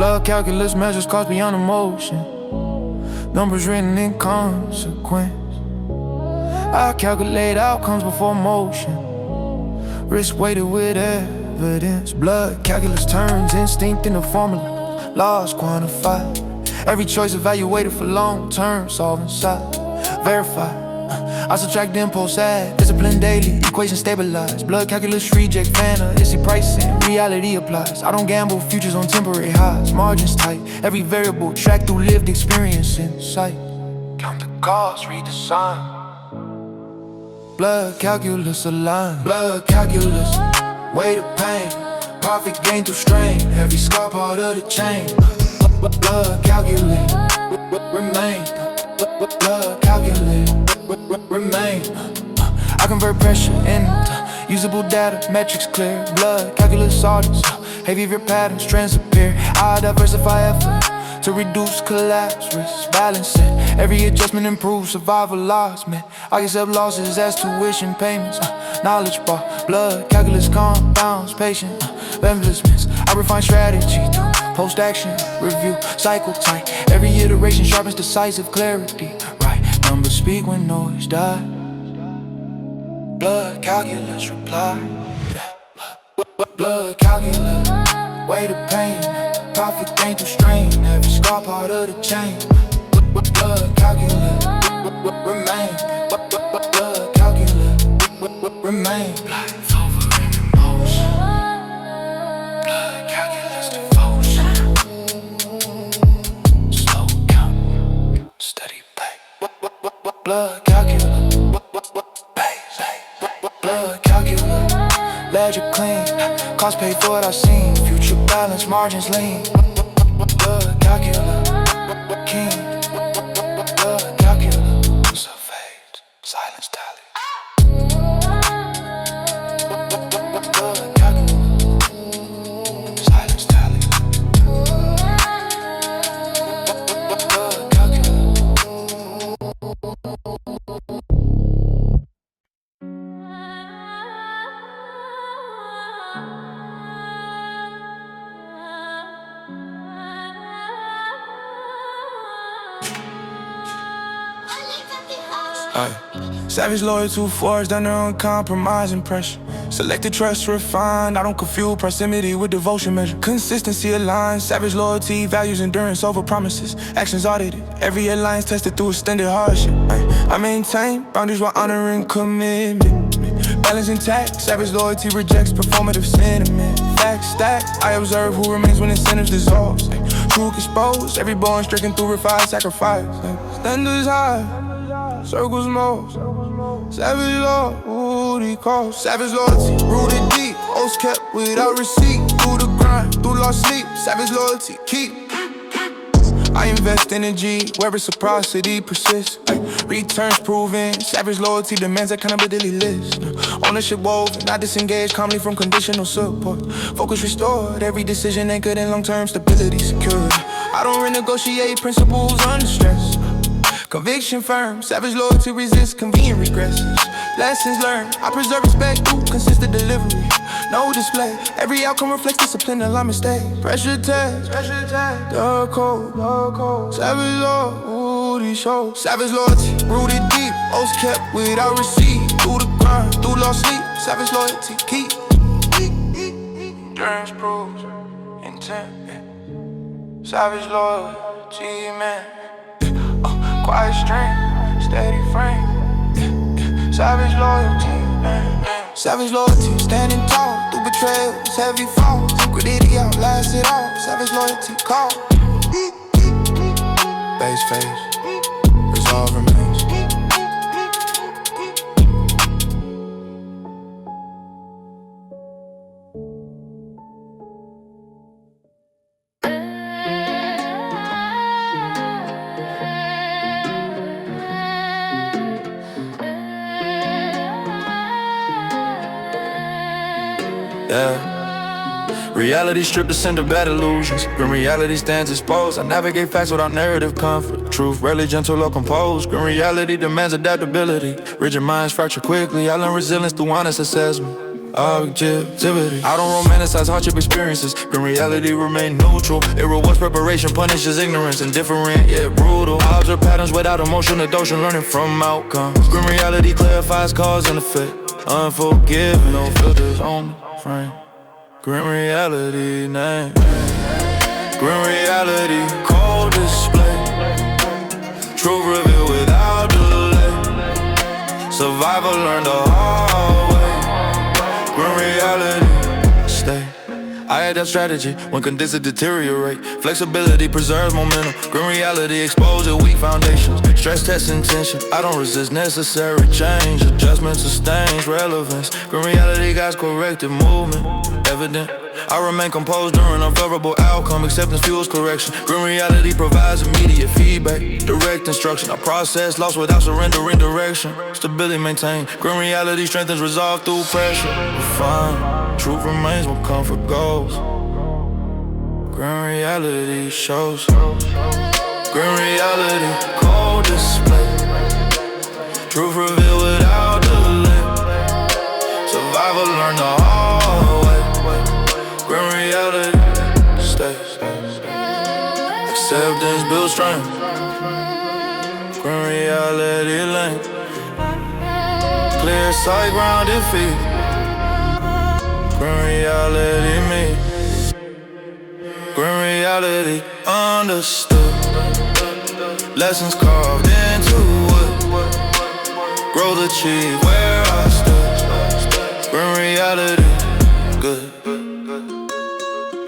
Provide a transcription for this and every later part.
Blood calculus measures cost beyond emotion. Numbers written in consequence. I calculate outcomes before motion. Risk weighted with evidence. Blood calculus turns instinct into formula. Laws quantified. Every choice evaluated for long-term solving side. Verified. I subtract impulse, add discipline daily. Equation stabilized. Blood calculus reject fantasy pricing. Reality applies. I don't gamble futures on temporary highs. Margins tight. Every variable tracked through lived experience in sight. Count the cost, read the sign. Blood calculus aligned. Blood calculus, weight of pain. Profit gain through strain. Every scar part of the chain. Blood calculus, remain. Blood calculus, remain. I convert pressure into usable data, metrics clear. Blood calculus audits, behavior patterns transappear. I diversify effort to reduce collapse risk, balance it. Every adjustment improves survival loss, man. I accept losses as tuition payments. Knowledge brought, blood calculus compounds, patient endlessness. I refine strategy through post-action review, cycle tight. Every iteration sharpens decisive clarity. Right, numbers speak when noise dies. Blood calculus reply. Blood calculus, weight of pain. Profit gain through strain. Every scar part of the chain. Blood calculus, remain. Blood calculus, remain. Life over in emotion. Blood calculus devotion. Slow count, steady play. Blood calculus, blood calculus. Ledger clean, cost paid for what I've seen. Future balance, margins lean. Blood calculus, king. Blood calculus, surveyed, silence tally. Blood calculus, silence tally. Blood calculus. Savage loyalty forged under uncompromising pressure. Selected trust refined, I don't confuse proximity with devotion measure. Consistency aligned, savage loyalty, values endurance over promises. Actions audited, every alliance tested through extended hardship. I maintain boundaries while honoring commitment. Balance intact, savage loyalty rejects performative sentiment. Facts stacked, I observe who remains when incentives dissolve. Truth exposed, every bond stricken through refined sacrifice. Standards high, circles most. Savage loyalty calls. Savage loyalty, rooted deep. Oaths kept without receipt. Through the grind, through lost sleep. Savage loyalty, keep. I invest energy where reciprocity persists. Returns proven. Savage loyalty demands accountability list. Ownership woven, not disengaged calmly from conditional support. Focus restored, every decision anchored in long-term stability secured. I don't renegotiate principles under stress. Conviction firm, savage loyalty resists convenient regressions. Lessons learned, I preserve respect through consistent delivery. No display, every outcome reflects discipline and line mistake. Pressure test, the code. Savage loyalty shows. Savage loyalty, rooted deep. Oaths kept without receipt. Through the grind, through lost sleep. Savage loyalty, keep. Endurance proves intent. Savage loyalty, man. Quiet strength, steady frame. Savage loyalty, man. Savage loyalty, standing tall through betrayals, heavy falls. Liquidity outlasts it all. Savage loyalty, call. Base phase, resolve remains. Yeah. Reality stripped the center bad illusions. Grim reality stands exposed. I navigate facts without narrative comfort. Truth rarely gentle or composed. Grim reality demands adaptability. Rigid minds fracture quickly. I learn resilience through honest assessment. objectivity. I don't romanticize hardship experiences. Grim reality remain neutral. It rewards preparation, punishes ignorance, indifferent yet brutal. I observe patterns without emotion, adultion, learning from outcomes. Grim reality clarifies cause and effect. Unforgiving, no filters on the frame. Grim reality name. Grim reality, cold display. Truth revealed without delay. Survival learned the hard way. Grim reality, stay. I had that strategy when conditions deteriorate. Flexibility preserves momentum. Grim reality exposes weak foundations. Stress test intention. I don't resist necessary change. Adjustment sustains relevance. Grim reality guides corrective movement. Evident. I remain composed during unfavorable outcome. Acceptance fuels correction. Grim reality provides immediate feedback. Direct instruction. I process loss without surrendering direction. Stability maintained. Grim reality strengthens resolve through pressure. Refine. Truth remains when comfort goes. Grim reality shows. Grim reality, cold display. Truth revealed without delay. Survival learned the hard way. Grim reality, stay. Acceptance builds strength. Grim reality lane. Clear sight, grounded feet. Grim reality me. Grim reality understood. Lessons carved into wood. Growth achieved where I stood. Grim reality good.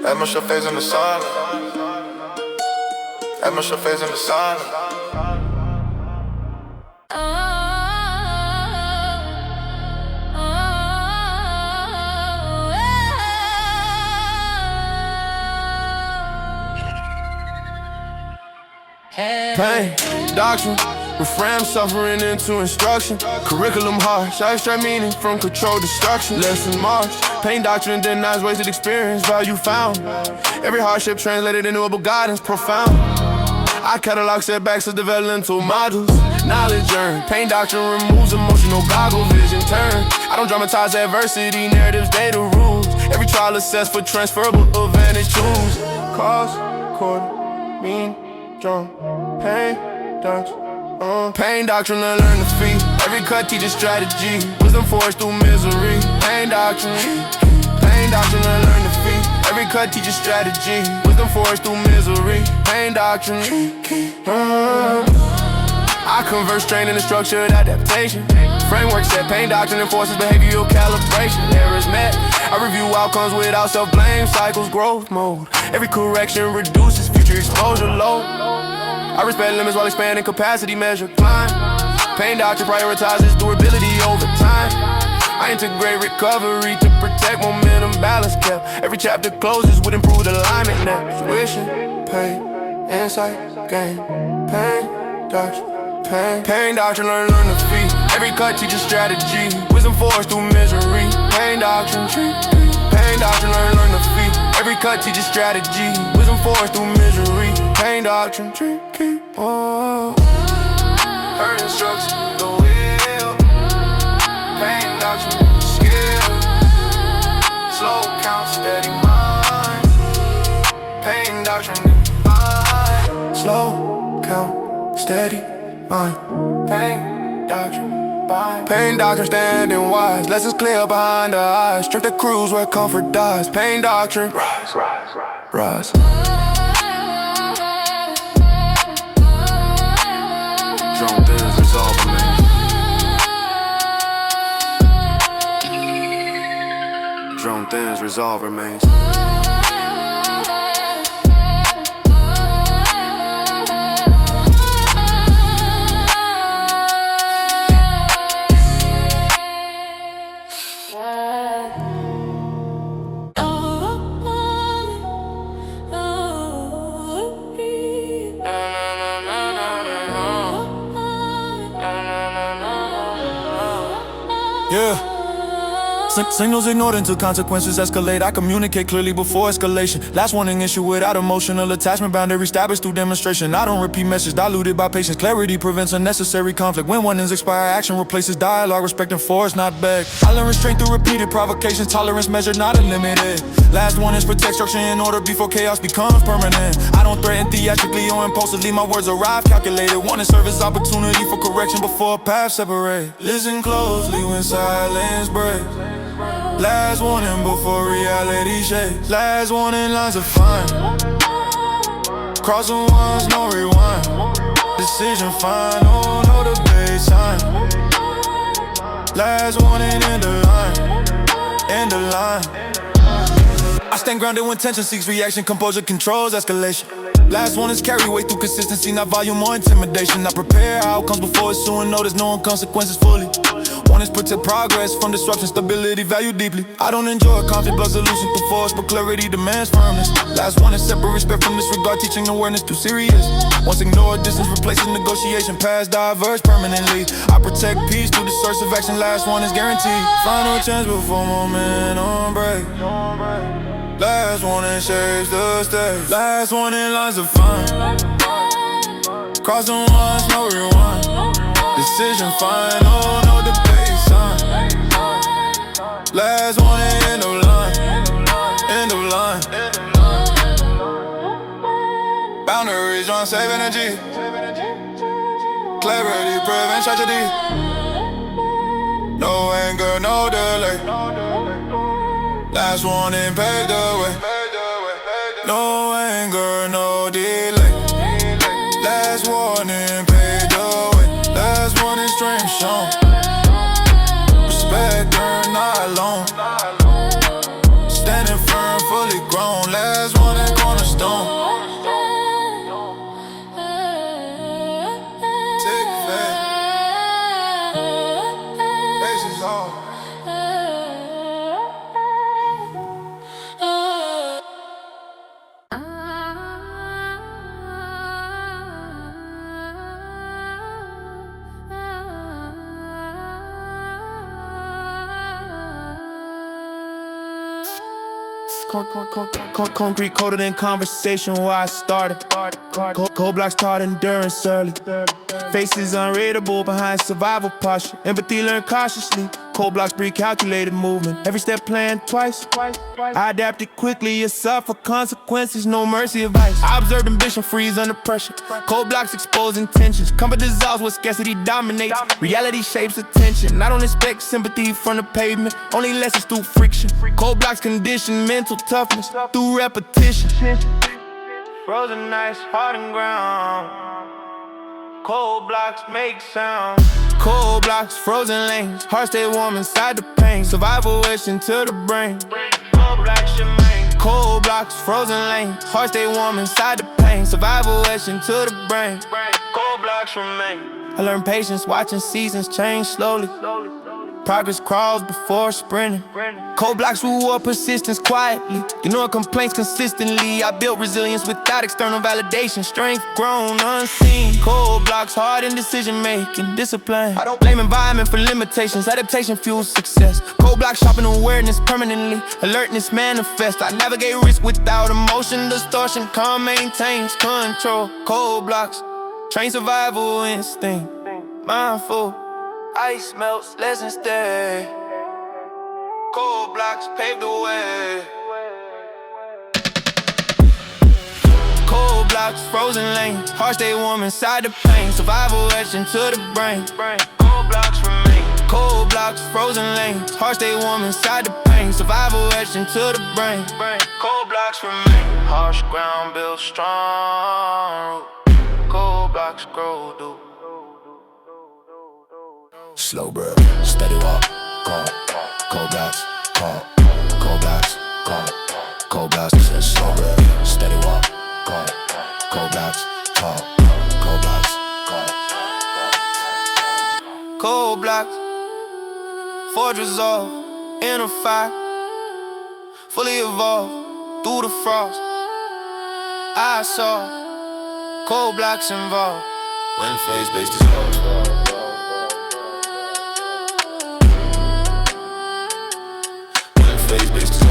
Admit your face in the silence. Admit your face in the silence. Pain, doctrine, reframe suffering into instruction. Curriculum harsh, I extract meaning from controlled destruction. Lesson march, pain doctrine denies wasted experience, value found. Every hardship translated into a guidance profound. I catalog setbacks as developmental modules. Knowledge earned, pain doctrine removes emotional goggle vision turn. I don't dramatize adversity, narratives, data rules. Every trial assessed for transferable advantage tools. Cause, quarter, mean, drum, pain, doctrine. Pain doctrine, I learn to feed. Every cut teaches strategy. Wisdom forged through misery. Pain doctrine. Pain doctrine, I learn to feed. Every cut teaches strategy. Wisdom forged through misery. Pain doctrine. I convert strain into structured adaptation. Framework set, pain doctrine enforces behavioral calibration. Errors met, I review outcomes without self-blame. Cycles growth mode. Every correction reduces future exposure load. I respect limits while expanding capacity, measure climb. Pain doctrine prioritizes durability over time. I integrate recovery to protect momentum, balance kept. Every chapter closes with improved alignment now. Tuition, pain, insight, gain. Pain doctrine, pain doctrine, learn to feed. Every cut teaches strategy. Wisdom forged through misery. Pain doctrine, pain doctrine, learn to feed. Every cut teaches strategy. Wisdom forged through misery. Pain doctrine, Hurt instruction, the will. Pain doctrine, skill. Slow count, steady mind. Pain doctrine, mind. Slow count, steady mind. Pain doctrine, mind. Pain doctrine, standing wise. Lessons clear behind the eyes. Strength that cruise where comfort dies. Pain doctrine, rise, rise, rise, rise. Drone things resolve remains. Drone things resolve remains. Signals ignored until consequences escalate. I communicate clearly before escalation. Last warning issue without emotional attachment. Boundary established through demonstration. I don't repeat message diluted by patience. Clarity prevents unnecessary conflict. When warnings expire, action replaces dialogue. Respect and force, not beg. I learn restraint through repeated provocations. Tolerance measured, not unlimited. Last warnings protect structure in order before chaos becomes permanent. I don't threaten theatrically or impulsively. My words arrive calculated. Warning serve as opportunity for correction before a path separate. Listen closely when silence breaks. Last warning before reality shakes. Last warning lines are fine. Crossing ones, no rewind. Decision final, no debate sign. Last warning, end of line. End of line. I stand grounded when tension seeks reaction. Composure controls escalation. Last warnings carry weight through consistency, not volume or intimidation. I prepare outcomes before ensuing notice, knowing consequences fully. Warnings protect progress from disruption, stability value deeply. I don't enjoy conflict, blood solution through force, but clarity demands firmness. Last warning separate respect from disregard, teaching awareness too serious. Once ignored, distance replaces negotiation, paths diverge permanently. I protect peace through discursive action, last one is guaranteed. Final chance before momentum break. Last warning shapes the stage. Last warning lines are fine. Crossing ones, no rewind. Decision final, no debate sign. Last warning, end of line. End of line. Boundaries run, save energy. Clarity prevents tragedy. No anger, no delay. Last warning paved the way. No anger, no delay. Last warning paved the way. Last warning strength shown. Respect earned, not alone. Standing firm, fully grown. Last warning cornerstone. Take faith. Patience all. Concrete coded in conversation where I started. Cold blocks taught endurance early. Faces unreadable behind survival posture. Empathy learned cautiously. Cold blocks breed calculated movement. Every step planned twice. I adapted quickly, you suffer consequences, no mercy advice. I observed ambition freeze under pressure. Cold blocks expose intentions. Comfort dissolves where scarcity dominates. Reality shapes attention. I don't expect sympathy from the pavement, only lessons through friction. Cold blocks condition mental toughness through repetition. Frozen ice, hardened ground. Cold blocks make sound. Cold blocks, frozen lanes. Heart stay warm inside the pain. Survival etched into the brain. Cold blocks remain. Cold blocks, frozen lanes. Heart stay warm inside the pain. Survival etched into the brain. Cold blocks remain. I learned patience watching seasons change slowly. Progress crawls before sprinting. Cold blocks reward persistence quietly. Ignore complaints consistently. I built resilience without external validation. Strength grown unseen. Cold blocks hard in decision making. Discipline. I don't blame environment for limitations. Adaptation fuels success. Cold blocks sharpen awareness permanently. Alertness manifest. I navigate risk without emotion distortion. Calm maintains control. Cold blocks train survival instinct. Mindful. Ice melts, lessons stay. Cold blocks paved the way. Cold blocks, frozen lanes. Heart stay warm inside the pain. Survival etched into the brain. Cold blocks remain. Cold blocks, frozen lanes. Heart stay warm inside the pain. Survival etched into the brain. Cold blocks remain. Harsh ground built strong. Cold blocks grow deep. Slow breath, steady walk, calm. Cold blocks, calm. Cold blocks, calm. Cold blocks, slow breath, steady walk, calm. Cold blocks, calm. Cold blocks, calm. Cold blocks, forge resolve, inner fire, fully evolved through the frost. I saw cold blocks involved When phase-based is lost. face, bitch, talk.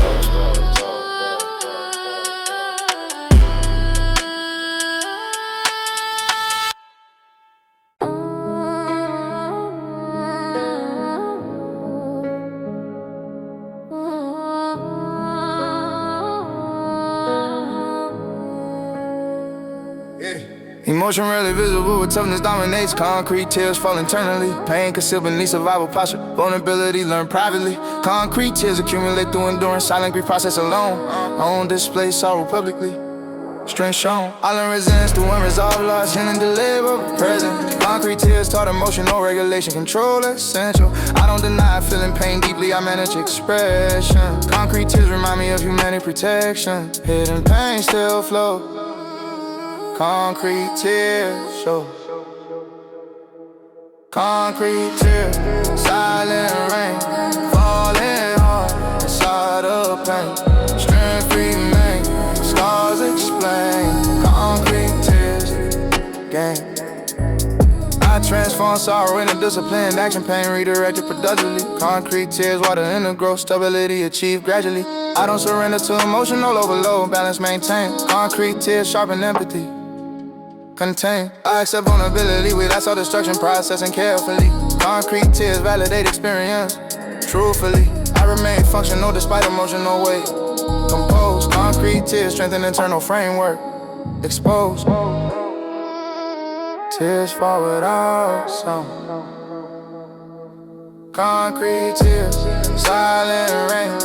Emotion rarely visible, with toughness dominates. Concrete tears fall internally. Pain concealed beneath survival posture. Vulnerability learned privately. Concrete tears accumulate through endurance. Silent grief process alone. On display sorrow publicly. Strength shown. I learned resilience through unresolved loss. Healing delayed but present. Concrete tears taught emotional regulation. Control essential. I don't deny feeling pain deeply. I manage expression. Concrete tears remind me of humanity protection. Hidden pain still flow. Concrete tears show. Concrete tears, silent rain, falling hard inside of pain. Strength remain, scars explain. Concrete tears, gain. I transform sorrow into disciplined action. Pain redirected productively. Concrete tears, water inner growth, stability achieved gradually. I don't surrender to emotional overload, balance maintained. Concrete tears sharpen empathy. Contain. I accept vulnerability without self-destruction, processing carefully. Concrete tears validate experience. Truthfully, I remain functional despite emotional weight. Composed. Concrete tears strengthen internal framework. Exposed. Tears fall without sound. Concrete tears, silent rain,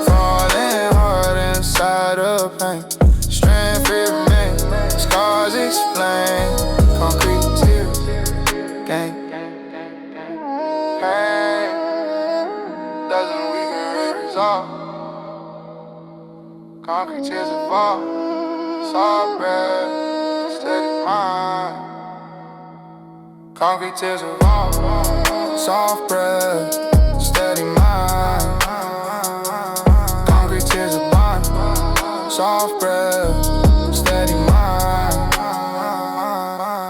falling hard inside of pain. Strength remains. Scars explain. Concrete tears, gain. Pain doesn't weaken resolve. Concrete tears evolve. Soft breath, steady mind. Concrete tears evolve. Soft breath, steady mind. Concrete tears evolve. Soft breath, steady mind.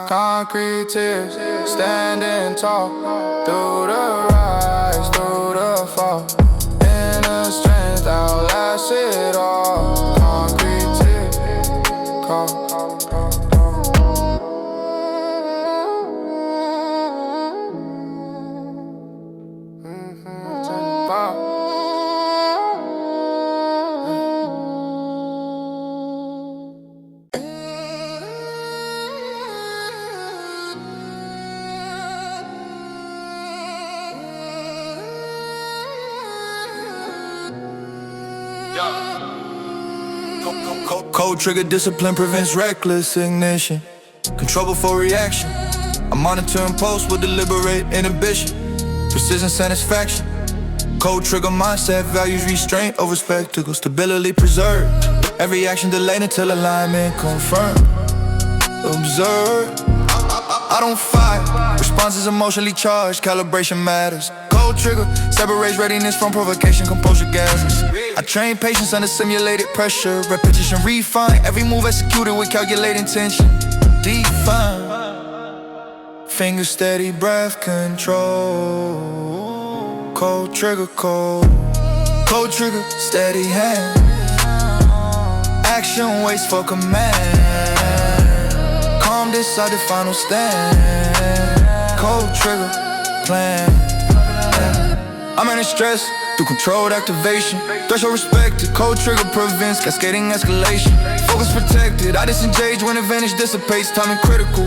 Concrete tears, standing tall. Through the rise, through the fall. Inner strength outlasts it all. Concrete tears, call. Cold trigger discipline prevents reckless ignition. Control before reaction. I monitor impulse with deliberate inhibition. Precision satisfaction. Cold trigger mindset values restraint over spectacle. Stability preserved. Every action delayed until alignment confirmed. Observe. I don't fight. Response is emotionally charged. Calibration matters. Cold trigger separates readiness from provocation. Composure gases. I train patience under simulated pressure. Repetition refine. Every move executed with calculated intention. Define. Finger steady, breath control. Cold trigger, cold. Cold trigger, steady hand. Action waits for command. Calm decide the final stand. Cold trigger, plan. I'm under stress through controlled activation. Threshold respected, cold trigger prevents cascading escalation. Focus protected, I disengage when advantage dissipates. Timing critical.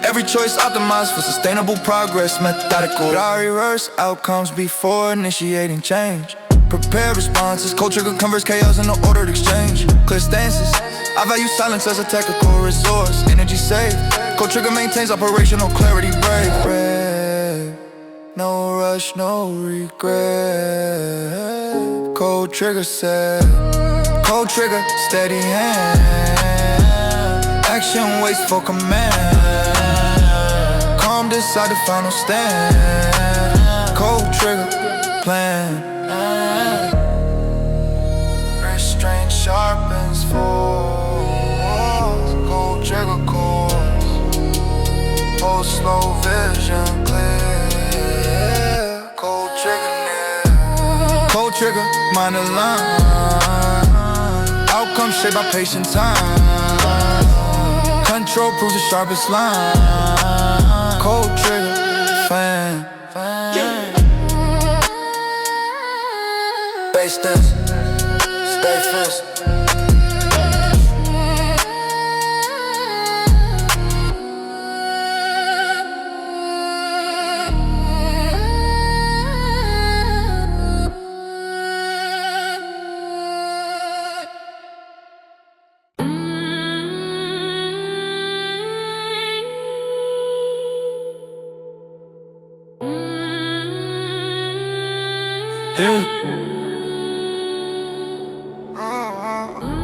Every choice optimized for sustainable progress, methodical. But I reverse outcomes before initiating change. Prepare responses, cold trigger converts chaos into ordered exchange. Clear stances, I value silence as a tactical resource. Energy saved, cold trigger maintains operational clarity. Brave, no rush, no regret. Cold trigger set, cold trigger, steady hand. Action waits for command. Calm decide the final stand. Cold trigger, plan. Restraint sharpens force. Cold trigger course. Hold slow vision clear. Cold trigger near. Cold trigger mind aligned. Outcome shaped by patient time. Control proves the sharpest line. Cold trigger, fan. Bass this, stay fist.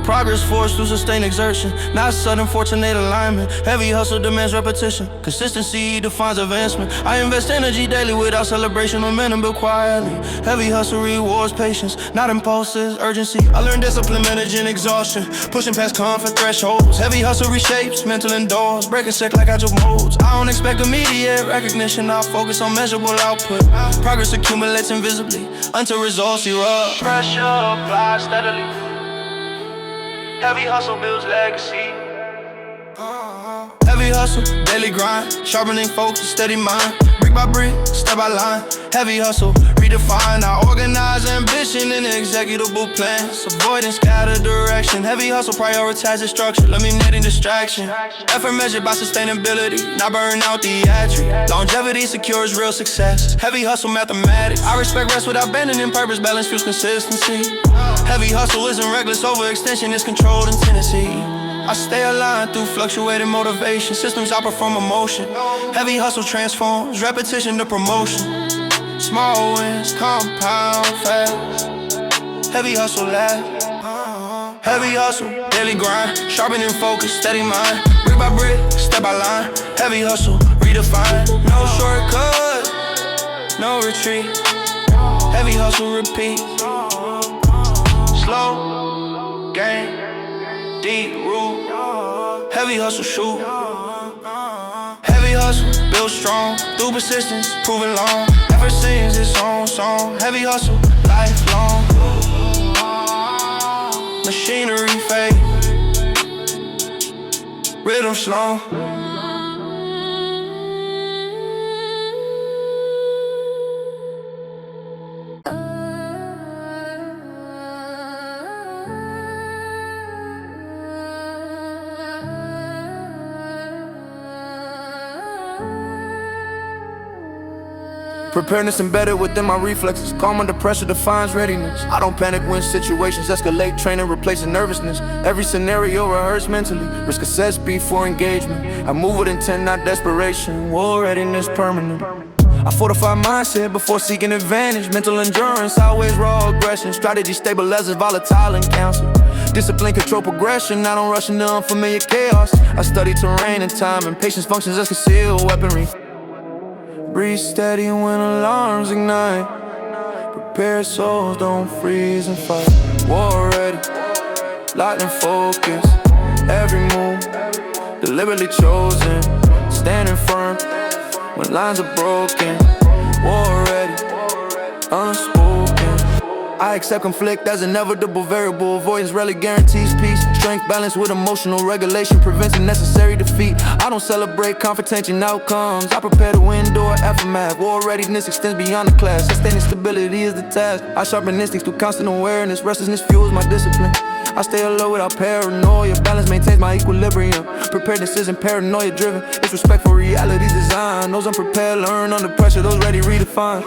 Progress forced through sustained exertion, not sudden fortunate alignment. Heavy hustle demands repetition. Consistency defines advancement. I invest energy daily without celebration. Momentum built quietly. Heavy hustle rewards patience, not impulses, urgency. I learned discipline, managing exhaustion, pushing past comfort thresholds. Heavy hustle reshapes mental indoors, breaking sick like agile modes. I don't expect immediate recognition. I focus on measurable output. Progress accumulates invisibly until results erupt. Pressure applied steadily. Heavy hustle builds legacy. Heavy hustle, daily grind, sharpening focus, steady mind. Brick by brick, step by line. Heavy hustle, redefine. I organize ambition in executable plans, avoiding scattered direction. Heavy hustle prioritizes structure, eliminating distraction. Effort measured by sustainability, not burning out theatric. Longevity secures real success. Heavy hustle mathematics. I respect rest without abandoning purpose. Balance fuels consistency. Heavy hustle isn't reckless overextension, it's controlled in tendency. I stay aligned through fluctuating motivation. Systems outperform emotion. Heavy hustle transforms repetition to promotion. Small wins compound fast. Heavy hustle last. Heavy hustle, daily grind, sharpening focus, steady mind. Brick by brick, step by line. Heavy hustle, redefine. No shortcut, no retreat. Heavy hustle, repeat. Slow, game, deep root. Heavy hustle, shoot. Heavy hustle, build strong. Through persistence, proven long. Ever sings its own song. Heavy hustle, lifelong. Machinery fade. Rhythm slow. Preparedness embedded within my reflexes. Calm under pressure defines readiness. I don't panic when situations escalate. Training replacing nervousness. Every scenario rehearsed mentally. Risk assess before engagement. I move with intent, not desperation. War readiness permanent. I fortify mindset before seeking advantage. Mental endurance, always raw aggression. Strategy stabilizes volatile and counsel. Discipline, control progression. I don't rush into unfamiliar chaos. I study terrain and time, and patience functions as concealed weaponry. Breathe steady when alarms ignite. Prepared souls don't freeze and fight. War ready, locked in focus. Every move, deliberately chosen. Standing firm when lines are broken. War ready, unspoken. I accept conflict as inevitable variable. Avoidance rarely guarantees peace. Strength balanced with emotional regulation prevents unnecessary defeat. I don't celebrate confrontation outcomes. I prepare to endure aftermath. War readiness extends beyond the class. Sustaining stability is the task. I sharpen instincts through constant awareness. Restlessness fuels my discipline. I stay alert without paranoia. Balance maintains my equilibrium. Preparedness isn't paranoia driven. It's respect for reality's design. Those unprepared learn under pressure. Those ready redefine.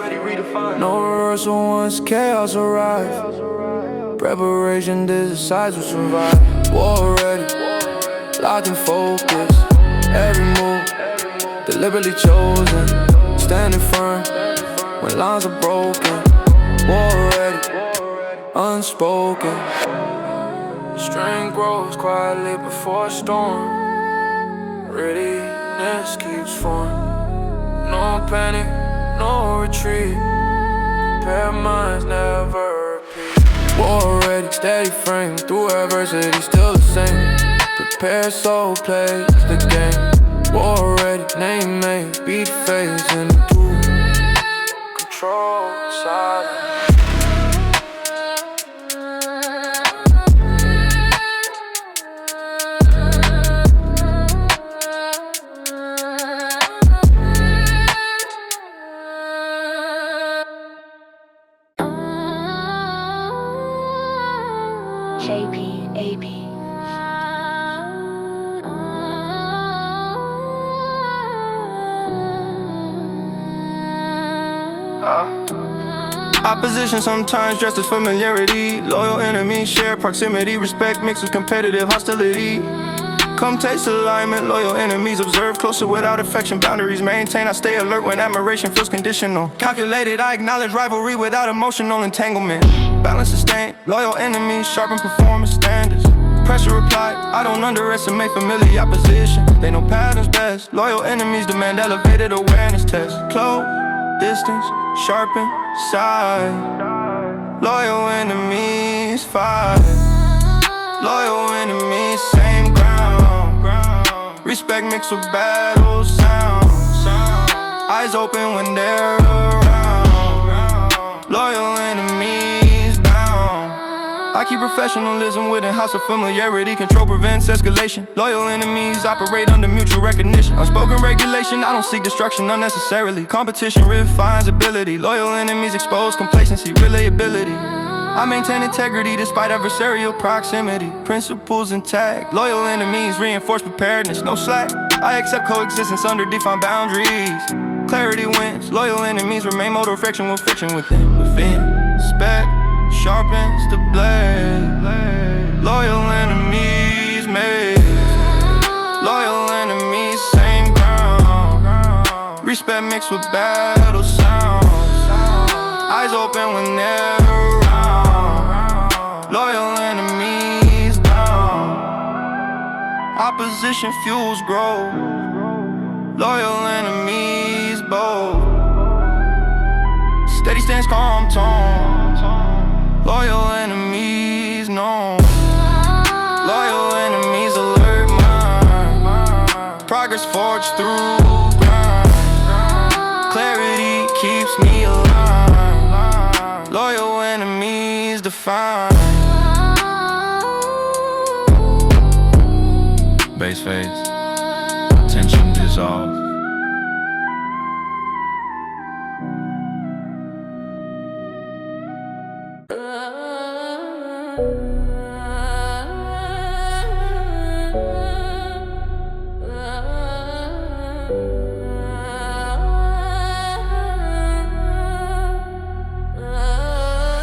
No rehearsal once chaos arrives. Preparation decides who survive. War ready, locked in focus. Every move, deliberately chosen. Standing firm when lines are broken. War ready, unspoken. Strength grows quietly before a storm. Readiness keeps forming. No panic, no retreat. Prepared minds never repeat. War ready, steady frame. Through adversity, still the same. Prepared soul plays the game. War ready, name made. Beat phase into control silence. Opposition sometimes dressed as familiarity. Loyal enemies share proximity. Respect mixed with competitive hostility. Come taste alignment. Loyal enemies observe closer without affection. Boundaries maintain. I stay alert when admiration feels conditional. Calculated, I acknowledge rivalry without emotional entanglement. Balance sustained. Loyal enemies sharpen performance standards. Pressure reply, I don't underestimate familiar opposition. They know patterns best. Loyal enemies demand elevated awareness tests. Close, distance, sharpen, side. Loyal enemies fight. Loyal enemies, same ground. Respect mixed with battle sound. Eyes open when they're around. Loyal enemies bound. I keep professionalism within house of familiarity. Control prevents escalation. Loyal enemies operate under mutual recognition. Unspoken regulation, I don't seek destruction unnecessarily. Competition refines ability. Loyal enemies expose complacency, relayability. I maintain integrity despite adversarial proximity. Principles intact. Loyal enemies reinforce preparedness, no slack. I accept coexistence under defined boundaries. Clarity wins. Loyal enemies remain motor friction with friction within. Respect sharpens the blade. Loyal enemies made. Loyal enemies, same ground. Respect mixed with battle sounds. Eyes open when they're around. Loyal enemies bound. Opposition fuels growth. Loyal enemies bold. Steady stance, calm tone. Loyal enemies known. Loyal enemies alert mind. Progress forged through grind. Clarity keeps me alive. Loyal enemies define. Bass fades, tension dissolves.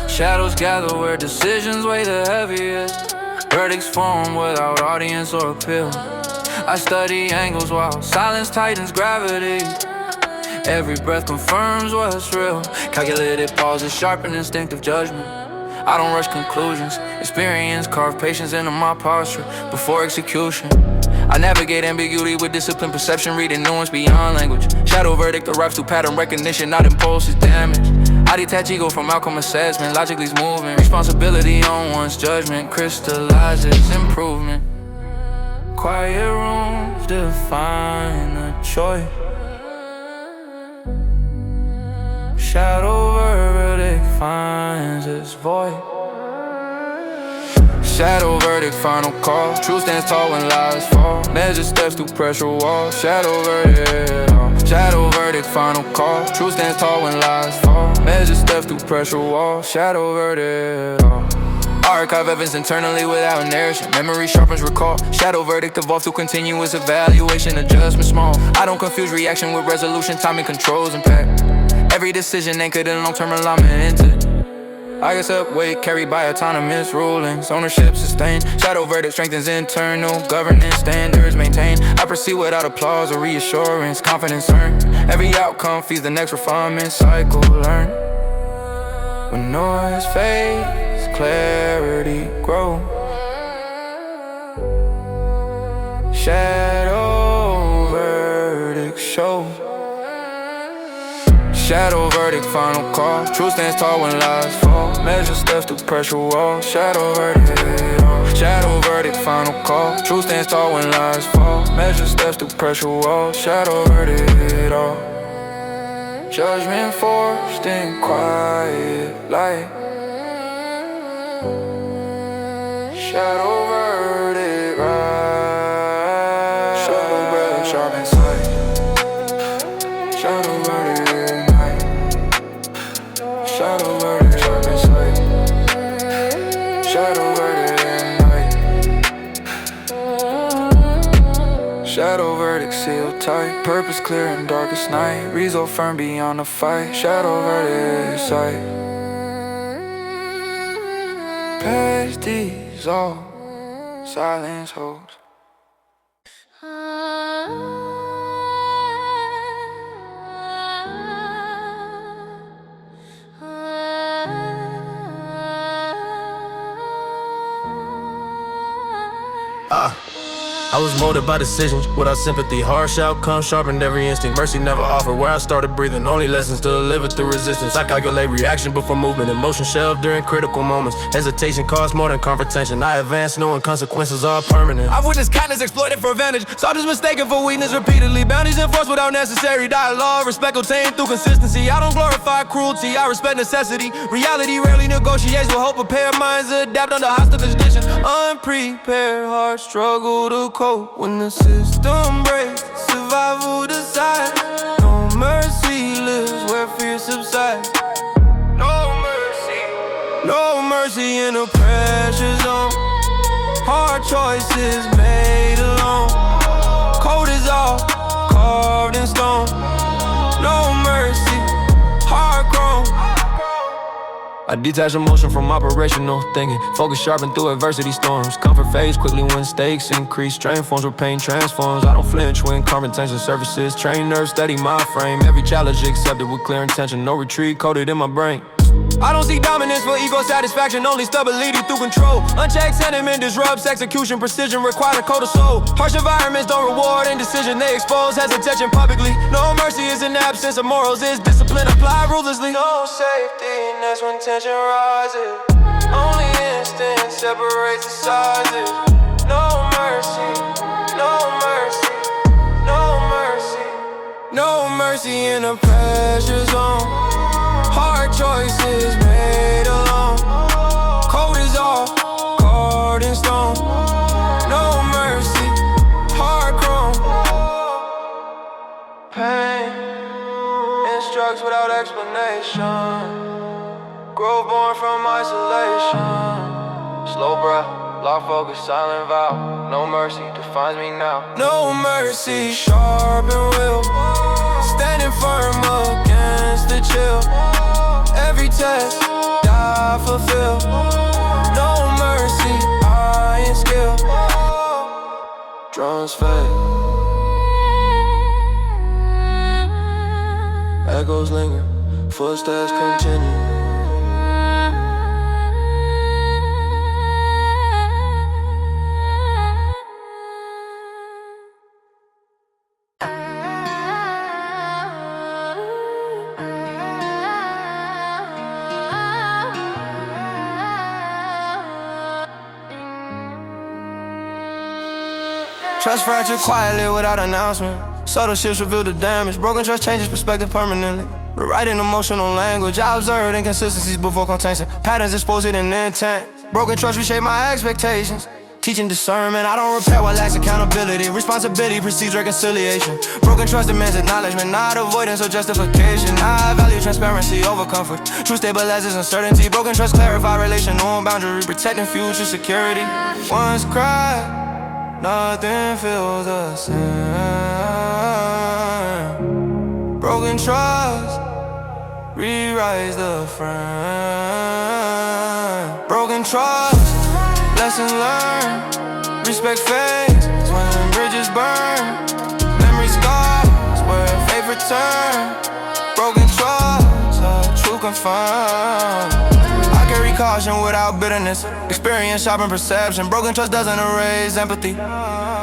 Shadows gather where decisions weigh the heaviest. Verdicts form without audience or appeal. I study angles while silence tightens gravity. Every breath confirms what's real. Calculated pauses sharpen instinctive judgment. I don't rush conclusions. Experience carve patience into my posture before execution. I navigate ambiguity with disciplined perception, reading nuance beyond language. Shadow verdict arrives through pattern recognition, not impulsive damage. I detach ego from outcome assessment, logically movement. Responsibility on one's judgment crystallizes improvement. Quiet rooms define a choice. Shadow verdict finds its voice. Shadow verdict, final call. Truth stands tall when lies fall. Measure steps through pressure walls. Shadow verdict, shadow verdict, final call. Truth stands tall when lies fall. Measure steps through pressure walls. Shadow verdict. Archive evidence internally without inertia. Memory sharpens recall. Shadow verdict evolves through continuous evaluation. Adjustment small. I don't confuse reaction with resolution. Timing controls impact. Every decision anchored in long-term alignment into. I accept weight carried by autonomous rulings. Ownership sustained. Shadow verdict strengthens internal governance. Standards maintained. I proceed without applause or reassurance. Confidence earned. Every outcome feeds the next refinement cycle learned. When noise fades, clarity grows. Shadow verdict shows. Shadow verdict, final call. Truth stands tall when lies fall. Measure steps through pressure walls. Shadow verdict, shadow verdict, final call. Truth stands tall when lies fall. Measure steps through pressure walls. Shadow verdict, all. Judgment forced in quiet light. Shadow verdict, right. Shadow verdict, sharp in sight. Shadow verdict. Shadow verdict, sharp in sight. Shadow verdict at night. Shadow verdict sealed tight. Purpose clear in darkest night. Result firm beyond the fight. Shadow verdict sight. Past these all silence holds. I was molded by decisions without sympathy. Harsh outcomes sharpened every instinct. Mercy never offered. Where I started breathing, only lessons to deliver through resistance. I calculate reaction before movement. Emotion shelved during critical moments. Hesitation caused more than confrontation. I advance knowing consequences are permanent. I've witnessed kindness exploited for advantage. Soldiers mistaken for weakness repeatedly. Boundaries enforced without necessary dialogue. Respect obtained through consistency. I don't glorify cruelty, I respect necessity. Reality rarely negotiates with hope. Prepared minds adapt under hostile conditions. Unprepared hearts struggle to cope when the system breaks. Survival decides. No mercy lives where fear subsides. No mercy in a pressure zone. Hard choices made alone. Code is all carved in stone. No mercy, hard grown. I detach emotion from operational thinking. Focus sharpened through adversity storms. Comfort fades quickly when stakes increase. Strain forms where pain transforms. I don't flinch when confrontation surfaces. Train nerves, steady my frame. Every challenge accepted with clear intention. No retreat coded in my brain. I don't seek dominance for ego satisfaction, only stability through control. Unchecked sentiment disrupts execution, precision requires a code of soul. Harsh environments don't reward indecision, they expose hesitation publicly. No mercy is an absence of morals, is discipline applied ruthlessly. No safety, and that's when tension rises. Only instinct separates the sizes. No mercy, no mercy, no mercy. No mercy in a pressure zone. Hard choices made alone. Code is all carved in stone. No mercy, hard grown. Pain instructs without explanation. Growth born from isolation. Slow breath, lock focus, silent vow. No mercy defines me now. No mercy, sharp and will. Standing firm against the chill. Every test, die fulfill. No mercy, iron skill. Drums fade. Echoes linger, footsteps continue. Trust fractured quietly without announcement. Subtle shifts reveal the damage. Broken trust changes perspective permanently. Rewriting emotional language. I observed inconsistencies before contention. Patterns exposed in intent. Broken trust reshape my expectations. Teaching discernment, I don't repair what lacks accountability. Responsibility precedes reconciliation. Broken trust demands acknowledgement, not avoidance or justification. I value transparency over comfort. Truth stabilizes uncertainty. Broken trust clarify relational boundary, protecting future security. Once cried, nothing feels the same. Broken trust rewrites the frame. Broken trust, lesson learned. Respect fades when bridges burn. Memory scars where faith return. Broken trust, true confirmed. I carry caution without bitterness. Experience sharpen perception. Broken trust doesn't erase empathy.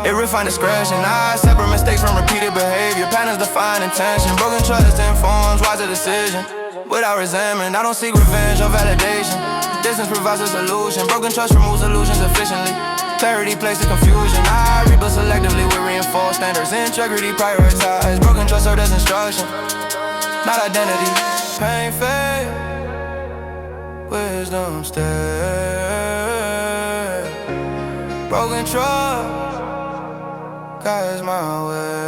It refines discretion. I separate mistakes from repeated behavior. Patterns define intention. Broken trust informs wiser decision. Without resentment, I don't seek revenge or validation. Distance provides a solution. Broken trust removes illusions efficiently. Clarity places confusion. I rebuild selectively with reinforced standards. Integrity prioritized. Broken trust serves as instruction, not identity. Pain fade, wisdom stay. Broken trust guides my way.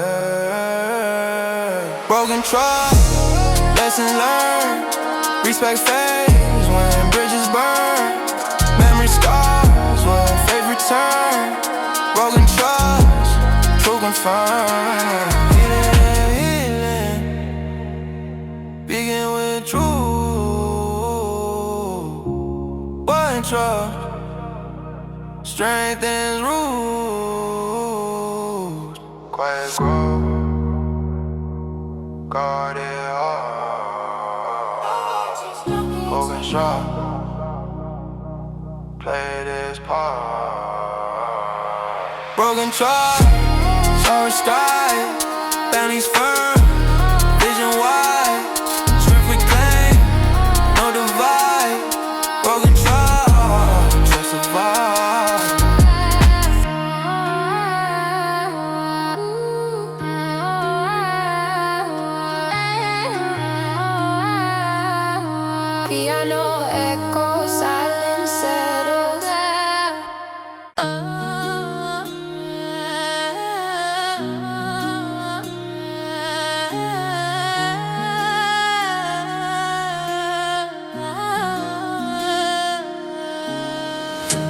Broken trust, lessons learned. Respect fades when bridges burn. Memory scars when faith return. Broken trust, true confirmed. Healing, begin with truth. One trust. strengthens roots. Quiet grow, guard it hard. Broken shot, play this part. Broken trust, sorry sky, bounties firm, vision wide, strength reclaim, no divide. Broken trust, just survive. Piano echo, silence settles.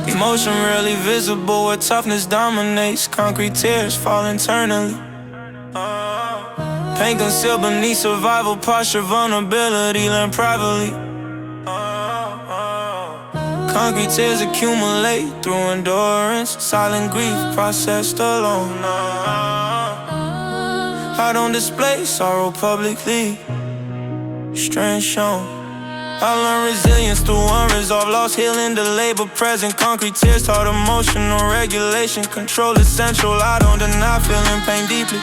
Emotion really visible where toughness dominates. Concrete tears fall internally. Pain concealed beneath survival posture, vulnerability learned privately. Concrete tears accumulate through endurance, silent grief processed alone. I don't display sorrow publicly, strength shown. I learned resilience through unresolved loss, healing delayed but present. Concrete tears taught emotional regulation, control essential. I don't deny feeling pain deeply,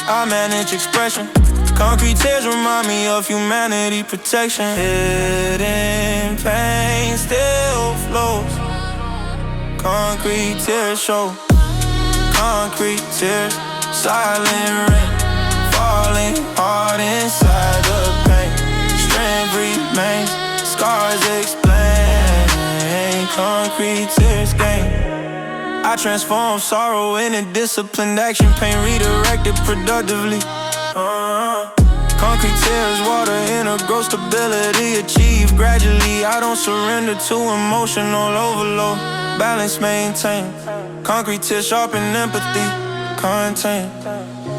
I manage expression. Concrete tears remind me of humanity, protection. Hidden pain still flows. Concrete tears show. Concrete tears, silent rain, falling hard inside the pain. Strength remains, scars explain. Concrete tears gain. I transform sorrow into disciplined action, pain redirected productively. Concrete tears, water inner growth, stability achieved gradually. I don't surrender to emotional overload, balance maintained. Concrete tears sharpen empathy, contain.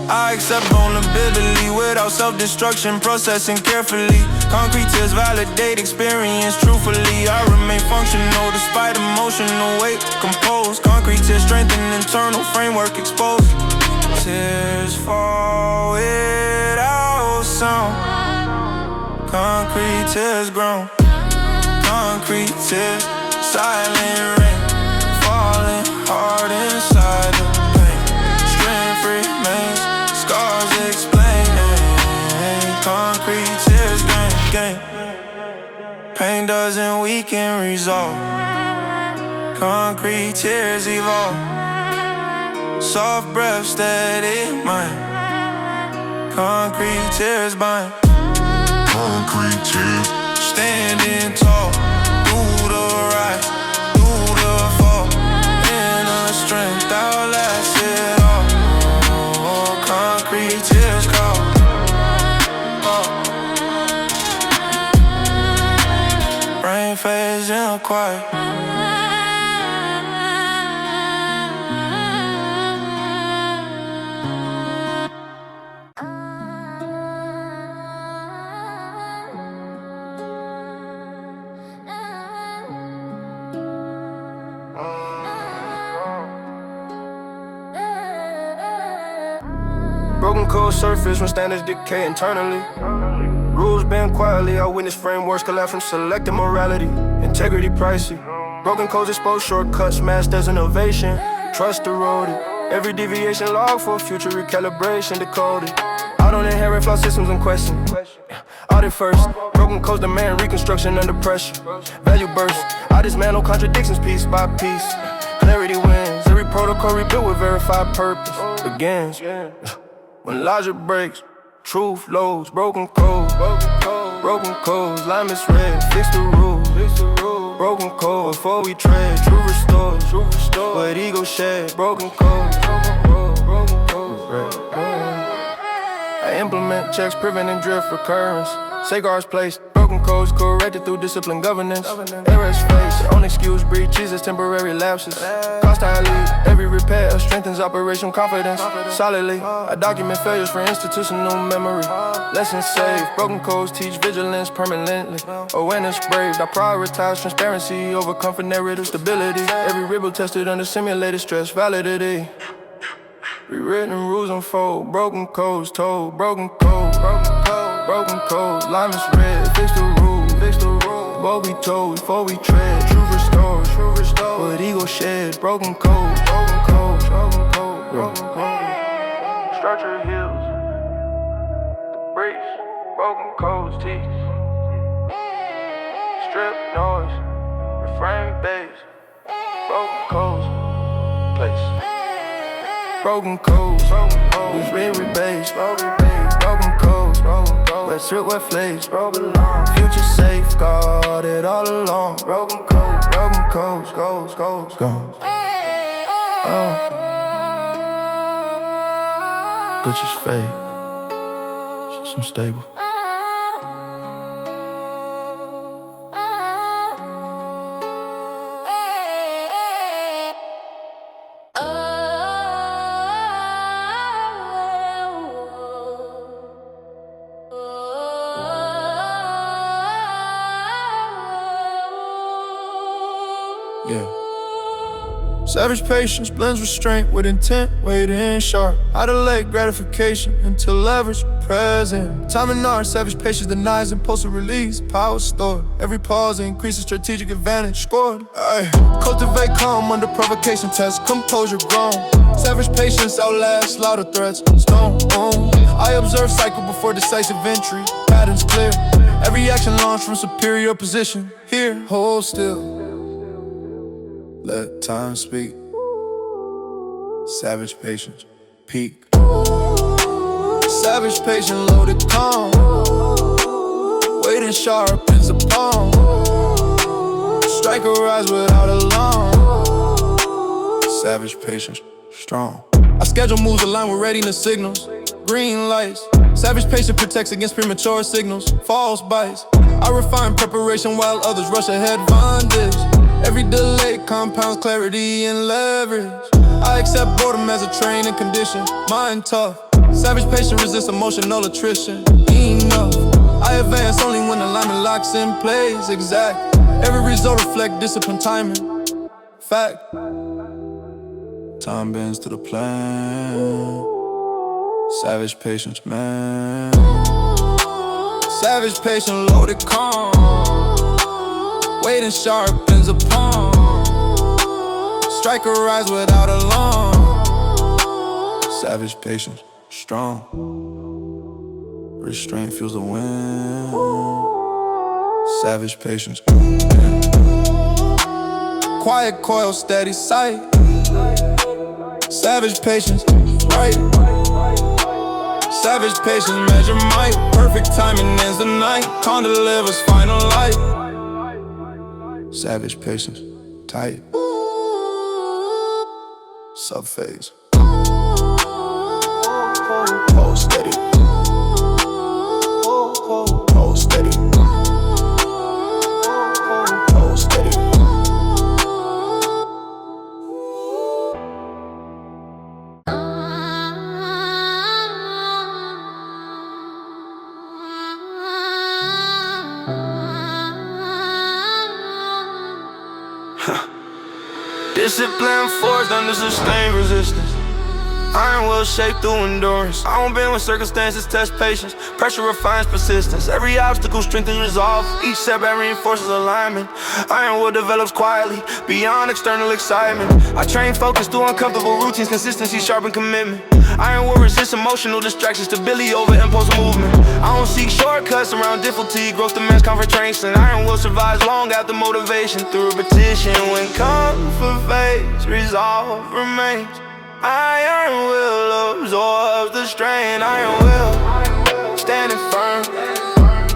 I accept vulnerability without self-destruction, processing carefully. Concrete tears validate experience truthfully. I remain functional despite emotional weight, composed. Concrete tears strengthen internal framework exposed. Tears fall without sound. Concrete tears grown. Concrete tears, silent rain, falling hard inside the pain. Strength remains, scars explain. Concrete tears gain. Pain doesn't weaken, resolve. Concrete tears evolve. Soft breath, steady mind. Concrete tears bind. Concrete tears, Standing tall, through the rise, through the fall. Inner strength outlasts it all. Oh, concrete tears call. Brain phase in quiet. Broken cold surface when standards decay internally. Rules bend quietly, I witness frameworks collapse from selective morality. Integrity pricey. Broken codes expose shortcuts, masked as innovation. Trust eroded. Every deviation log for future recalibration decoded. I don't inherit flawed systems in question. Audit first. Broken codes demand reconstruction under pressure. Value burst. I dismantle contradictions piece by piece. Clarity wins. Every protocol rebuilt with verified purpose begins. When logic breaks, truth loads. Broken codes, line misread. Fix the rules. Broken code before we tread. True restores, but ego shed. Broken code. I implement checks, preventing drift recurrence. Safeguards placed, broken Broken codes corrected through disciplined governance. Errors face, own excuse, breed Jesus, temporary lapses. Constantly, every repair strengthens operational confidence. Solidly, I document failures for institutional memory. Lessons saved, broken codes teach vigilance permanently. Awareness braved, I prioritize transparency over comfort, narrative stability. Every rebel tested under simulated stress, validity. Rewritten rules unfold, broken codes told, broken codes, broken codes, line is red, fix the rule, what we told before we tread, truth restored, what ego shed, broken codes, structure heals, the breach, broken codes teach, strip noise, refrain bass, broken codes, place. Broken codes, we rebase, broken codes, where strip, where flakes, future safeguarded all along. Broken codes, goes. Butcher's fade, some stable. Savage patience blends restraint with intent, waiting sharp. I delay gratification until leverage present. Time and art, savage patience denies impulsive release. Power stored, every pause increases strategic advantage scored. Aye. Cultivate calm under provocation test, composure grown. Savage patience outlasts louder threats, stone. I observe cycle before decisive entry, patterns clear. Every action launched from superior position. Here, hold still. Let time speak. Savage patience, peak. Savage patience, loaded calm. Waiting sharpens a palm. Strike a rise without alarm. Savage patience, strong. I schedule moves aligned with readiness signals. Green lights. Savage patience protects against premature signals. False bites. I refine preparation while others rush ahead. Bondage. Every delay compounds clarity and leverage. I accept boredom as a training condition. Mind tough. Savage patience resists emotional attrition. Enough. I advance only when alignment locks in place. Exact. Every result reflect discipline timing. Fact. Time bends to the plan. Savage patience, man. Savage patience, loaded calm. Waiting sharpens a palm. Strike a rise without alarm. Savage patience, strong. Restraint fuels the wind. Savage patience. Quiet coil, steady sight. Savage patience, right. Savage patience, measure might. Perfect timing ends the night. Con delivers final light. Savage patience, tight. Subphase. Hold steady. Hold steady. Hold steady. Discipline forged under sustained resistance. Iron will shape through endurance. I don't bend when circumstances test patience. Pressure refines persistence. Every obstacle strengthens resolve. Each setback reinforces alignment. Iron will develops quietly, beyond external excitement. I train focus through uncomfortable routines. Consistency, sharpen commitment. Iron will resist emotional distractions. Stability over impulse movement. I don't seek shortcuts around difficulty. Growth demands confrontation. Iron will survive long after motivation. Through repetition, when comfort fades, resolve remains. Iron will absorb the strain. Iron will standing firm.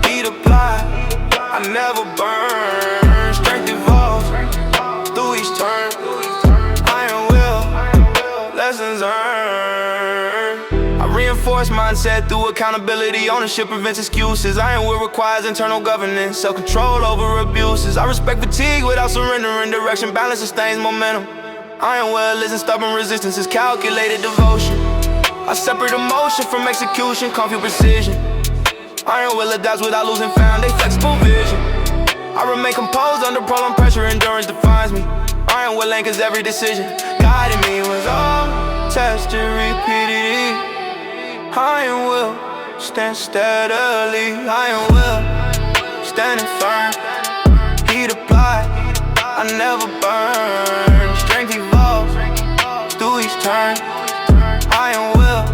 Heat applied. I never burn. Strength evolves through each turn. Iron will lessons earned. I reinforce choice mindset through accountability. Ownership prevents excuses. Iron will requires internal governance, self-control over abuses. I respect fatigue without surrendering direction. Balance sustains momentum. Iron will isn't stubborn resistance, it's calculated devotion. I separate emotion from execution, confuse precision. Iron will adapts without losing found, they flexible vision. I remain composed under prolonged pressure, endurance defines me. Iron will anchors every decision, guiding me was all tested repeatedly. Iron will stand steadily. Iron will standing firm. Heat applied, I never burn. Strength evolves through each turn. Iron will,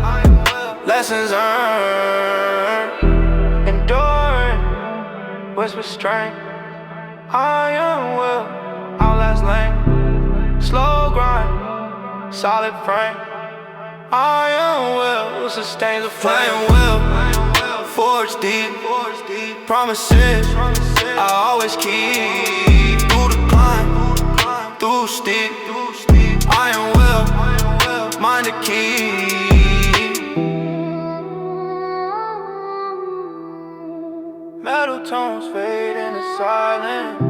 lessons earned. Enduring, whisper strength. Iron will outlast lane. Slow grind, solid frame. Iron will sustain the flame. Iron will forge deep. Promises I always keep. Through the climb, through steep. Iron will, mind the key. Metal tones fade into silence.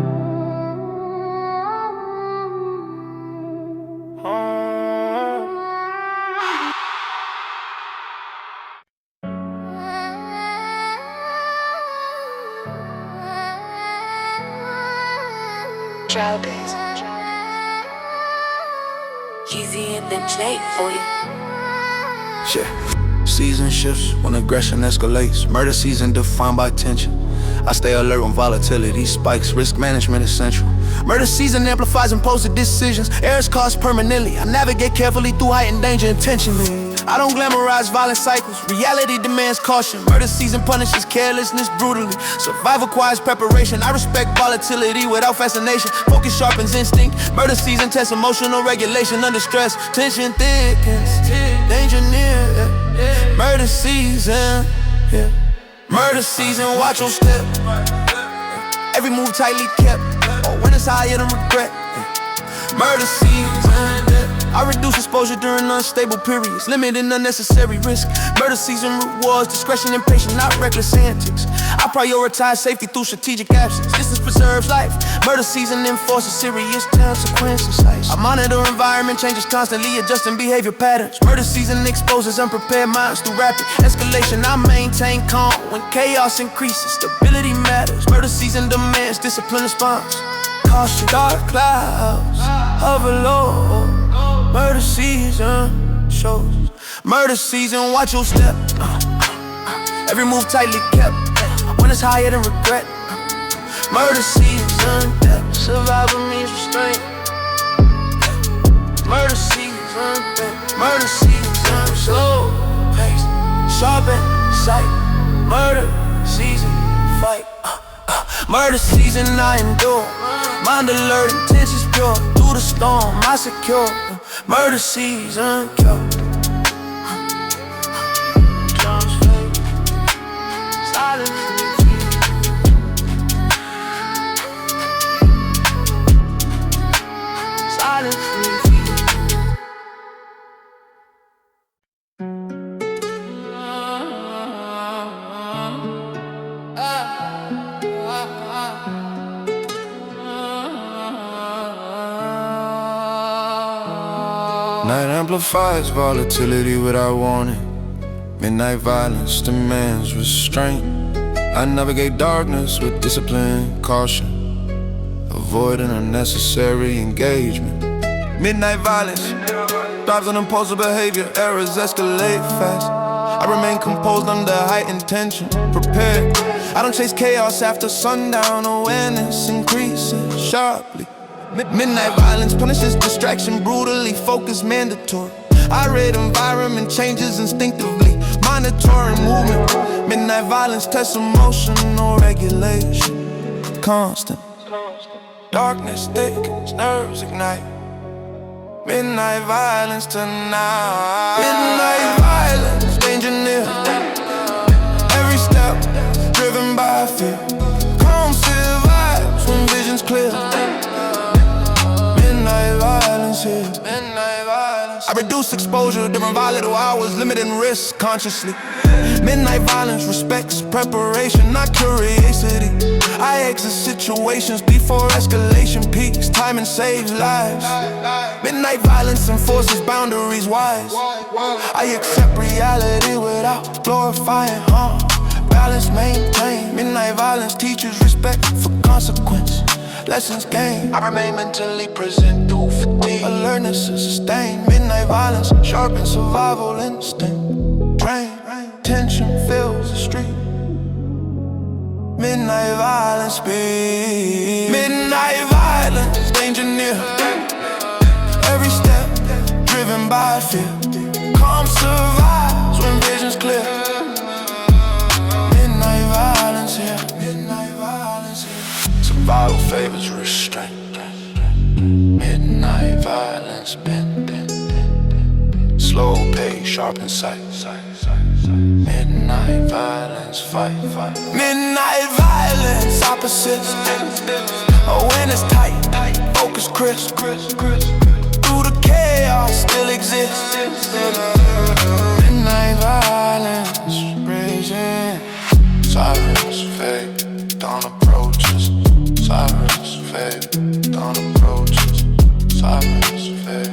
Trial days. Easy in the J for you. Shit. Season shifts when aggression escalates. Murder season defined by tension. I stay alert when volatility spikes. Risk management essential. Murder season amplifies impulsive decisions. Errors caused permanently. I navigate carefully through heightened danger intentionally. I don't glamorize violent cycles. Reality demands caution. Murder season punishes carelessness brutally. Survival requires preparation. I respect volatility without fascination. Focus sharpens instinct. Murder season tests emotional regulation under stress. Tension thickens. Danger near. Murder season. Murder season, watch your step. Every move tightly kept. Or when it's higher than regret. Murder season. I reduce exposure during unstable periods, limiting unnecessary risk. Murder season rewards discretion and patience, not reckless antics. I prioritize safety through strategic absence. Distance preserves life. Murder season enforces serious consequences. I monitor environment changes constantly, adjusting behavior patterns. Murder season exposes unprepared minds through rapid escalation. I maintain calm when chaos increases. Stability matters. Murder season demands disciplined response. Caution, dark clouds hover low. Murder season shows. Murder season, watch your step. Every move tightly kept. When it's higher than regret. Murder season, death. Survival means restraint. Murder season, death. Murder season, slow pace. Sharpen sight. Murder season, fight. Murder season, I endure. Mind alert, intentions pure. Through the storm, I secure. Murder season, cure. Drums fade. Silence. Silence. Night amplifies volatility without warning. Midnight violence demands restraint. I navigate darkness with discipline, caution, avoiding unnecessary engagement. Midnight violence thrives on impulsive behavior. Errors escalate fast. I remain composed under heightened tension, prepared. I don't chase chaos after sundown. Awareness increases sharply. Midnight violence punishes distraction brutally, focus mandatory. I read environment changes instinctively, monitoring movement. Midnight violence tests emotional regulation, constant. Darkness thickens, nerves ignite. Midnight violence tonight. Midnight violence, danger near. Every step driven by fear. Calm survives when vision's clear. Midnight violence here. Midnight violence. I reduce reduce exposure, different volatile hours, limiting risk consciously. Midnight violence respects preparation, not curiosity. I exit situations before escalation peaks. Timing saves lives. Midnight violence enforces boundaries wise. I accept reality without glorifying harm. Balance maintained. Midnight violence teaches respect for consequence. Lessons gained. I remain mentally present through fatigue. Alertness is sustained. Midnight violence sharpens survival instinct. Drain. Tension fills the street. Midnight violence speed. Midnight violence, danger near. Every step driven by fear. Calm survives when vision's clear. Midnight violence here. Midnight violence here. Survival favors restraint. Midnight violence bending. Slow pace, sharpen sight. Midnight violence fight. Midnight violence opposites. When it's tight, focus crisp. Through the chaos still exists. Midnight violence raging. Sirens fade, dawn approaches. Sirens fade, dawn approaches. Sirens fade.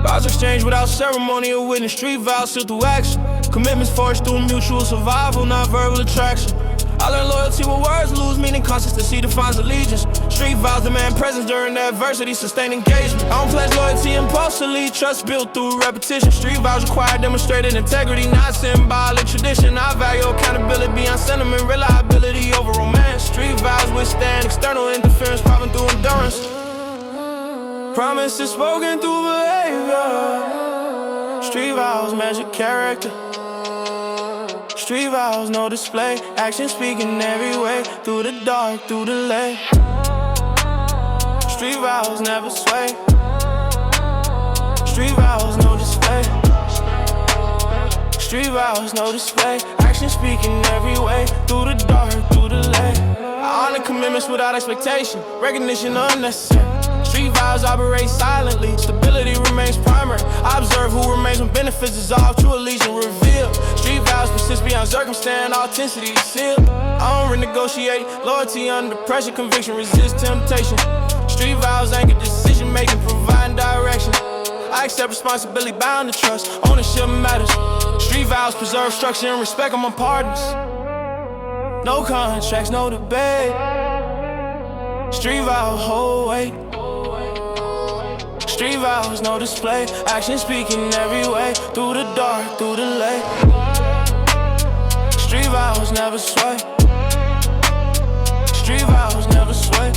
Vows exchanged without ceremony or witness. Street vows sealed through action. Commitments forged through mutual survival, not verbal attraction. I learned loyalty with words lose meaning. Consistency defines allegiance. Street vows demand presence during adversity, sustain engagement. I don't pledge loyalty impulsively. Trust built through repetition. Street vows require demonstrated integrity, not symbolic tradition. I value accountability beyond sentiment, reliability over romance. Street vows withstand external interference, popping through endurance. Promises spoken through behavior. Street vows measure character. Street vows no display. Action speaking every way. Through the dark, through the light. Street vows never sway. Street vows no display. Street vows no display. Action speaking every way. Through the dark, through the light. I honor commitments without expectation. Recognition unnecessary. Street vows operate silently. Stability remains primary. I observe who remains when benefits dissolve. True allegiance revealed. Street vows persist beyond circumstance. Authenticity is sealed. I don't renegotiate. Loyalty under pressure. Conviction resists temptation. Street vows anchor decision making, providing direction. I accept responsibility, bound to trust. Ownership matters. Street vows preserve structure and respect among partners. No contracts, no debate. Street vows hold weight. Street vows no display. Action speaking every way. Through the dark, through the light. Street vows never sway. Street vows never sway.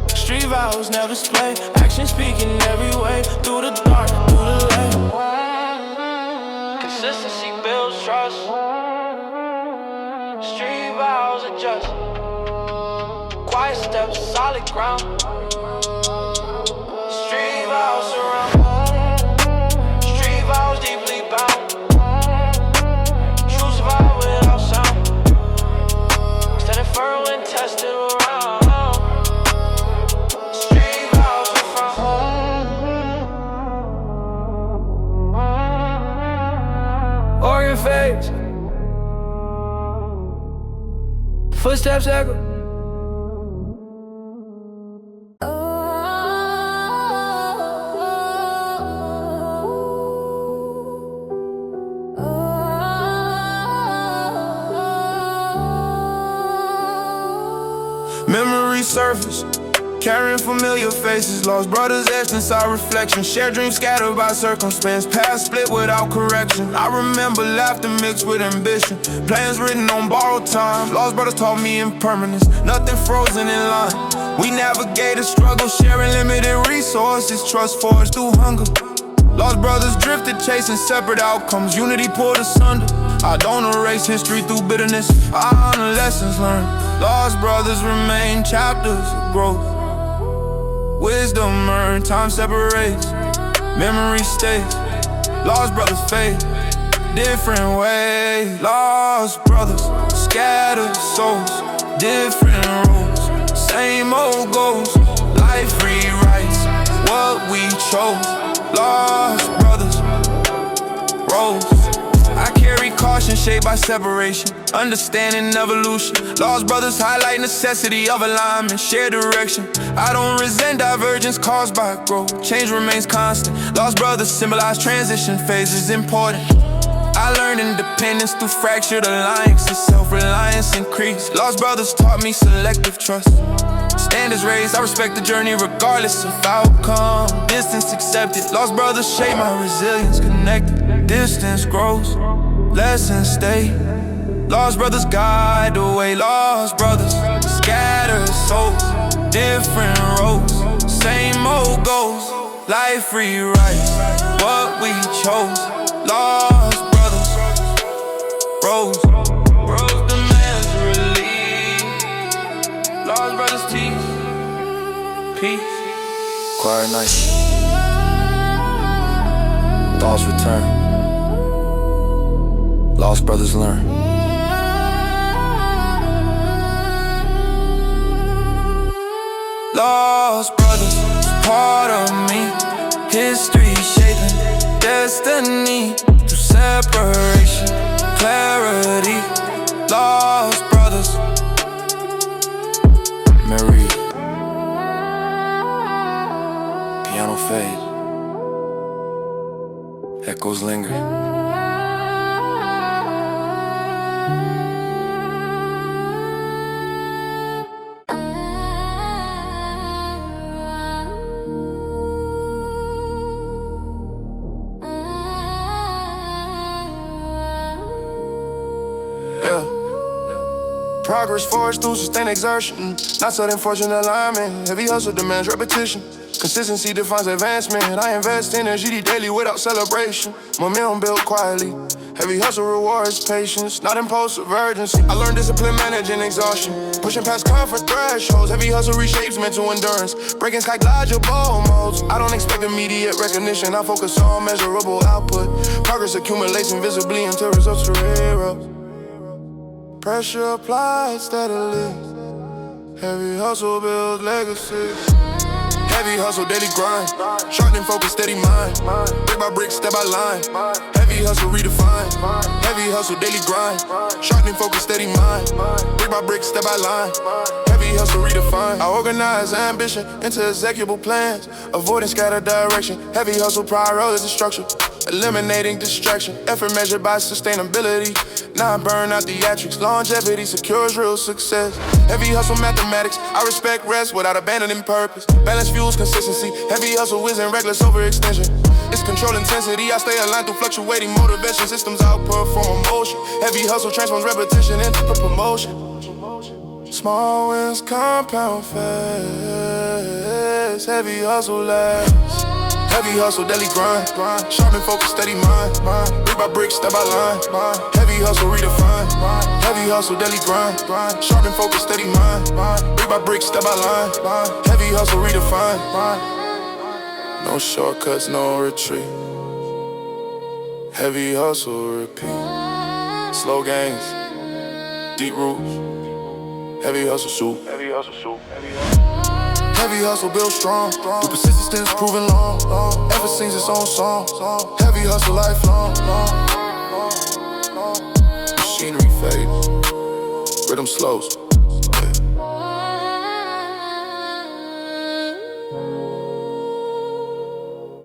Street vows never display. Action speaking every way. Through the dark, through the light. Consistency builds trust. Street vows adjust. Quiet steps, solid ground. Street vows surround. Street vows deeply bound. True survival without sound. Standing firm when tested around. Street vows profound. Organ fades. Footsteps echo. Memories surface, carrying familiar faces. Lost brothers etched inside reflection. Shared dreams scattered by circumstance. Past split without correction. I remember laughter mixed with ambition. Plans written on borrowed time. Lost brothers taught me impermanence. Nothing frozen in line. We navigated struggle, sharing limited resources. Trust forged through hunger. Lost brothers drifted, chasing separate outcomes. Unity pulled asunder. I don't erase history through bitterness. I honor lessons learned. Lost brothers remain chapters of growth. Wisdom earned, time separates. Memory stays. Lost brothers fade. Different ways. Lost brothers, scattered souls. Different roads, same old goals. Life rewrites what we chose. Lost brothers, roads. I carry caution shaped by separation, understanding evolution. Lost brothers highlight necessity of alignment, share direction. I don't resent divergence caused by growth. Change remains constant. Lost brothers symbolize transition phases important. I learned independence through fractured alliances, self-reliance increased. Lost brothers taught me selective trust. Standards raised, I respect the journey regardless of outcome. Distance accepted, lost brothers shape my resilience connected. Distance grows, lessons stay. Lost brothers guide the way. Lost brothers scatter souls. Different roads, same old goals. Life rewrites what we chose. Lost brothers, rose. Rose demands relief. Lost brothers teeth, peace. Quiet night. Thoughts return. Lost brothers learn. Lost brothers, part of me. History shaping destiny. Through separation, clarity. Lost brothers. Mary. Piano fade. Echoes linger. Progress forged through sustained exertion, not sudden fortune alignment. Heavy hustle demands repetition. Consistency defines advancement. I invest energy daily without celebration. Momentum built quietly. Heavy hustle rewards patience, not impulsive urgency. I learned discipline managing exhaustion, pushing past comfort thresholds. Heavy hustle reshapes mental endurance, breaking psychological modes. I don't expect immediate recognition, I focus on measurable output. Progress accumulates invisibly until results are heroes. Pressure applied steadily. Heavy hustle builds legacy. Heavy hustle, daily grind. Sharpening focus, steady mind. Brick by brick, step by line. Heavy hustle, redefined. Heavy hustle, daily grind. Sharpening focus, steady mind. Brick by brick, step by line. Heavy hustle, redefined. I organize ambition into executable plans. Avoiding scattered direction. Heavy hustle, prioritize structure. Eliminating distraction. Effort measured by sustainability. Not burn out theatrics. Longevity secures real success. Heavy hustle mathematics. I respect rest without abandoning purpose. Balance fuels consistency. Heavy hustle isn't reckless overextension. It's control intensity. I stay aligned through fluctuating motivation. Systems outperform emotion. Heavy hustle transforms repetition into promotion. Small wins compound fast. Heavy hustle lasts. Heavy hustle, daily grind. Sharpen focus, steady mind. Brick by brick, step by line. Heavy hustle, redefined. Heavy hustle, daily grind. Sharpen focus, steady mind. Brick by brick, step by line. Heavy hustle, redefined. No shortcuts, no retreat. Heavy hustle, repeat. Slow gains, deep roots. Heavy hustle, soup. Heavy hustle, soup. Heavy hustle built strong. Through persistence proven long. Ever sings its own song. Heavy hustle lifelong. Machinery fades. Rhythm slows.